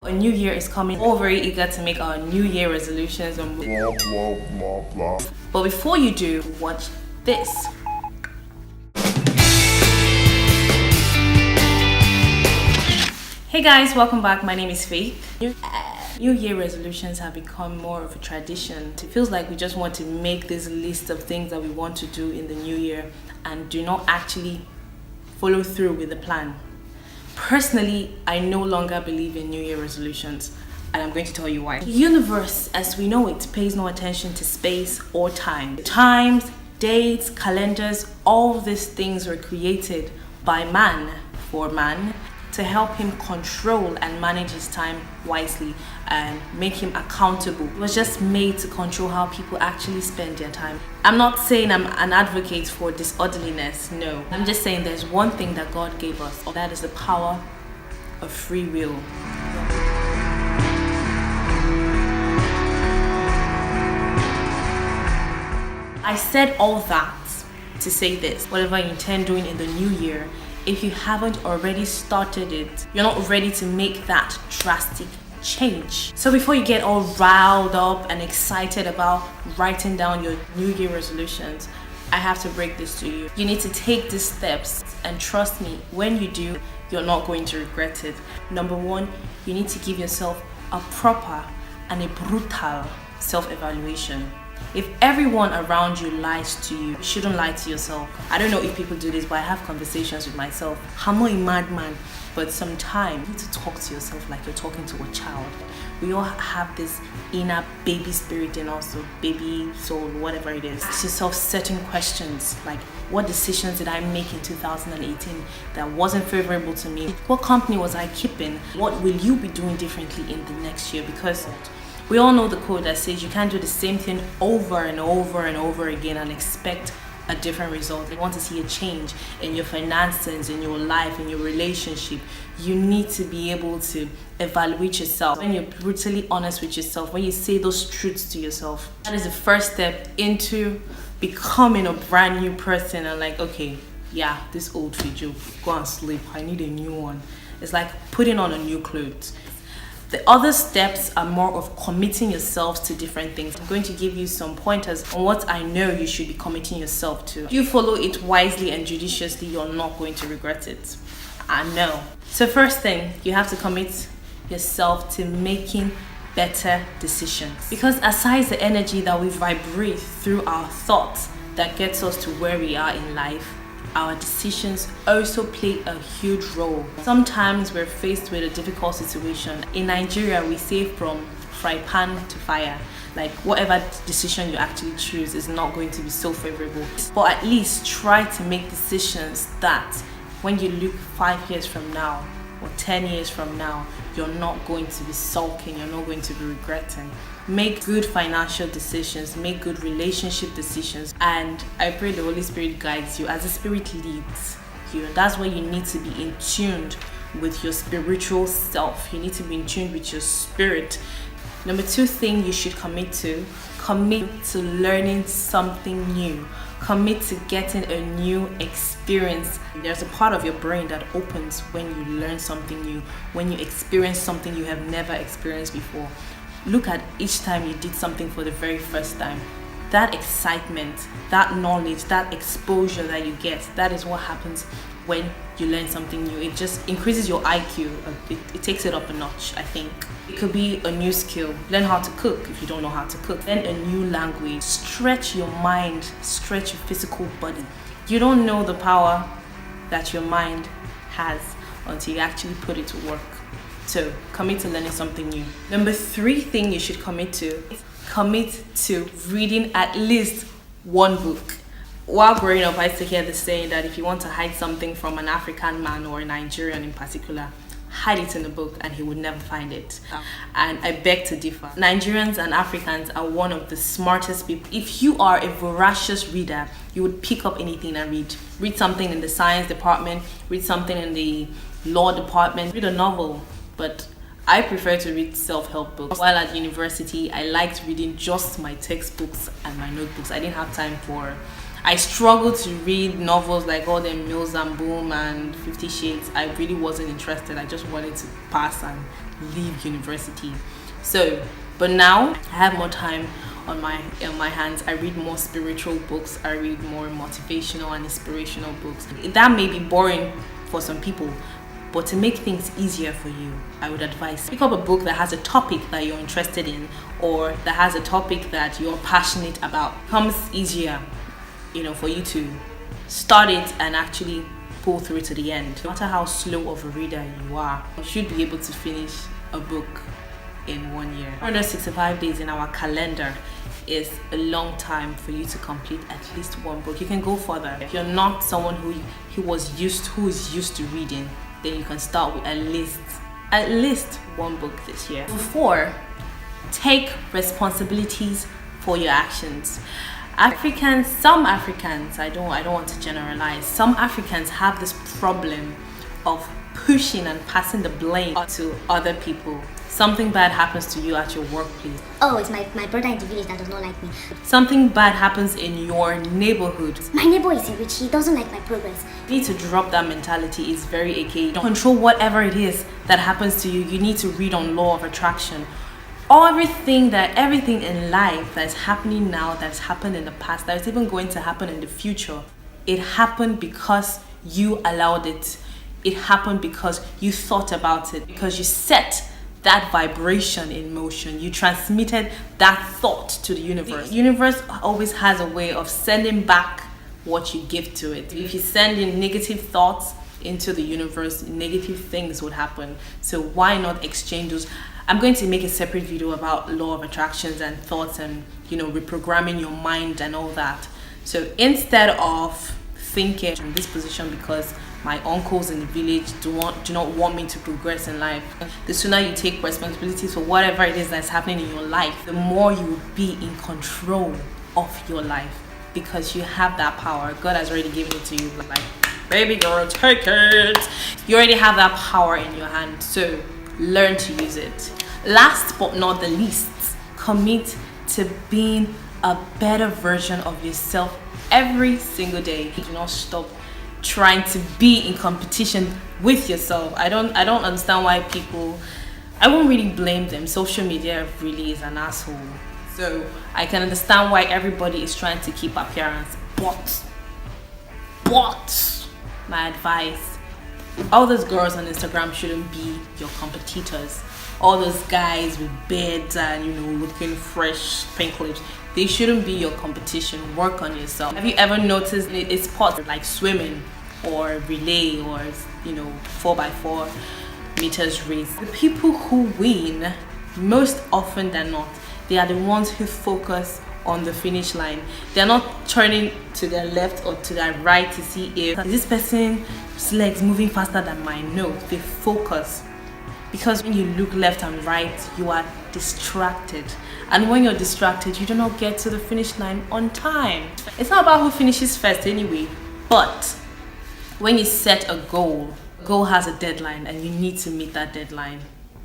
A new year is coming. We're all very eager to make our new year resolutions. But before you do, watch this. Hey guys, welcome back. My name is Faith. New Year resolutions have become more of a tradition. It feels like we just want to make this list of things that we want to do in the new year and do not actually follow through with the plan. Personally, I no longer believe in New Year resolutions, and I'm going to tell you why. The universe, as we know it, pays no attention to space or time. Times, dates, calendars, all these things were created by man, for man, to help him control and manage his time wisely and make him accountable. It was just made to control how people actually spend their time. I'm not saying I'm an advocate for disorderliness, no. I'm just saying there's one thing that God gave us, that is the power of free will. I said all that to say this. Whatever you intend doing in the new year, if you haven't already started it, you're not ready to make that drastic change. So before you get all riled up and excited about writing down your New Year resolutions, I have to break this to you. You need to take these steps, and trust me, when you do, you're not going to regret it. Number one, you need to give yourself a proper and a brutal self-evaluation. If everyone around you lies to you, you shouldn't lie to yourself. I don't know if people do this, but I have conversations with myself. I'm not a madman, but sometimes you need to talk to yourself like you're talking to a child. We all have this inner baby spirit in us, or baby soul, whatever it is. Ask yourself certain questions like, what decisions did I make in 2018 that wasn't favorable to me? What company was I keeping? What will you be doing differently in the next year? Because we all know the quote that says you can't do the same thing over and over and over again and expect a different result. You want to see a change in your finances, in your life, in your relationship. You need to be able to evaluate yourself. When you're brutally honest with yourself, when you say those truths to yourself, that is the first step into becoming a brand new person. And like, okay, yeah, this old video, go and sleep. I need a new one. It's like putting on a new clothes. The other steps are more of committing yourselves to different things. I'm going to give you some pointers on what I know you should be committing yourself to. If you follow it wisely and judiciously, you're not going to regret it. I know. So first thing, you have to commit yourself to making better decisions. Because aside the energy that we vibrate through our thoughts that gets us to where we are in life, our decisions also play a huge role. Sometimes we're faced with a difficult situation. In Nigeria, we say from fry pan to fire. Like whatever decision you actually choose is not going to be so favorable. But at least try to make decisions that when you look 5 years from now or 10 years from now, you're not going to be sulking, you're not going to be regretting. Make good financial decisions, make good relationship decisions, and I pray the Holy Spirit guides you as the Spirit leads you. That's why you need to be in tune with your spiritual self. You need to be in tune with your spirit. Number 2 thing you should commit to learning something new. Commit to getting a new experience. There's a part of your brain that opens when you learn something new, when you experience something you have never experienced before. Look at each time you did something for the very first time. That excitement, that knowledge, that exposure that you get, that is what happens when you learn something new. It just increases your IQ. It takes it up a notch, I think. It could be a new skill. Learn how to cook if you don't know how to cook. Learn a new language. Stretch your mind, stretch your physical body. You don't know the power that your mind has until you actually put it to work. So commit to learning something new. Number 3 thing you should commit to reading at least one book. While growing up, I used to hear the saying that if you want to hide something from an African man or a Nigerian in particular, hide it in a book and he would never find it. And I beg to differ. Nigerians and Africans are one of the smartest people. If you are a voracious reader, you would pick up anything and read. Read something in the science department, read something in the law department, read a novel. But I prefer to read self-help books. While at university, I liked reading just my textbooks and my notebooks. I didn't have time for I struggled to read novels like all them Mills and Boom and 50 Shades. I really wasn't interested. I just wanted to pass and leave university. So, but now I have more time on my hands. I read more spiritual books. I read more motivational and inspirational books. That may be boring for some people, but to make things easier for you, I would advise pick up a book that has a topic that you're interested in, or that has a topic that you're passionate about. It becomes easier, for you to start it and actually pull through to the end. No matter how slow of a reader you are, you should be able to finish a book in 1 year. 365 days in our calendar is a long time for you to complete at least one book. You can go further. If you're not someone who is used to reading, then you can start with at least one book this year. 4, take responsibilities for your actions. Some Africans, I don't want to generalize, some Africans have this problem of pushing and passing the blame to other people. Something bad happens to you at your workplace. Oh, it's my brother in the village that does not like me. Something bad happens in your neighborhood. My neighbor is rich, he doesn't like my progress. You need to drop that mentality. It's very AKA. Don't control whatever it is that happens to you. You need to read on law of attraction. Everything in life that's happening now, that's happened in the past, that's even going to happen in the future, it happened because you allowed it. It happened because you thought about it, because you set that vibration in motion. You transmitted that thought to the universe. The universe always has a way of sending back what you give to it. If you send in negative thoughts into the universe, negative things would happen. So why not exchange those? I'm going to make a separate video about law of attractions and thoughts and reprogramming your mind and all that. So instead of thinking in this position because my uncles in the village do not want me to progress in life, the sooner you take responsibilities for whatever it is that's happening in your life, the more you will be in control of your life, because you have that power. God has already given it to you. Like, baby girl, take it. You already have that power in your hand, so learn to use it. Last but not the least, commit to being a better version of yourself every single day. Do not stop trying to be in competition with yourself. I don't understand why people, I won't really blame them. Social media really is an asshole. So I can understand why everybody is trying to keep appearance. But my advice, all those girls on Instagram shouldn't be your competitors. All those guys with beards and looking fresh, pink lips, they shouldn't be your competition. Work on yourself. Have you ever noticed it's sports like swimming or relay or 4x4 meters race? The people who win, most often than not, they are the ones who focus on the finish line. They're not turning to their left or to their right to see if this person's legs moving faster than mine. No, they focus. Because when you look left and right, you are distracted. And when you're distracted, you do not get to the finish line on time. It's not about who finishes first anyway. But when you set a goal has a deadline and you need to meet that deadline.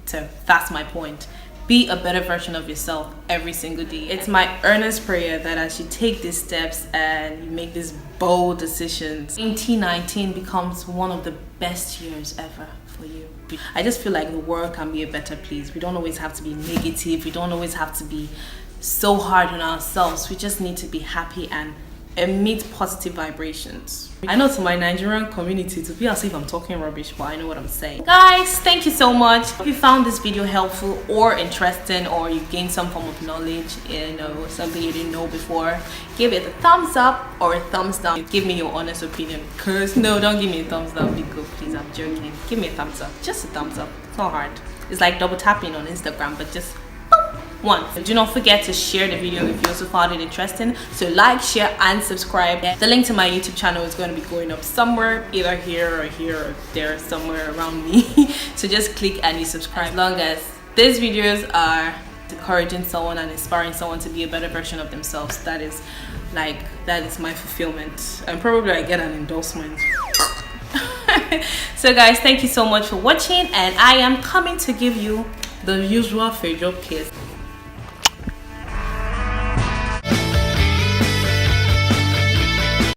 So that's my point. Be a better version of yourself every single day. It's my earnest prayer that as you take these steps and you make these bold decisions, 2019 becomes one of the best years ever for you. I just feel like the world can be a better place. We don't always have to be negative. We don't always have to be so hard on ourselves. We just need to be happy and emit positive vibrations. I know to my Nigerian community to be as if I'm talking rubbish, but I know what I'm saying. Guys, thank you so much. If you found this video helpful or interesting, or you gained some form of knowledge, something you didn't know before, give it a thumbs up or a thumbs down. Give me your honest opinion. No, don't give me a thumbs down, Biko, please, I'm joking. Give me a thumbs up, just a thumbs up. It's not hard. It's like double tapping on Instagram, but just once. Do not forget to share the video if you also found it interesting. So like, share and subscribe. The link to my YouTube channel is going to be going up somewhere, either here or there, somewhere around me. So just click and you subscribe. As long as these videos are encouraging someone and inspiring someone to be a better version of themselves, that is my fulfillment, and probably I get an endorsement. So guys, thank you so much for watching, and I am coming to give you the usual fair job kiss.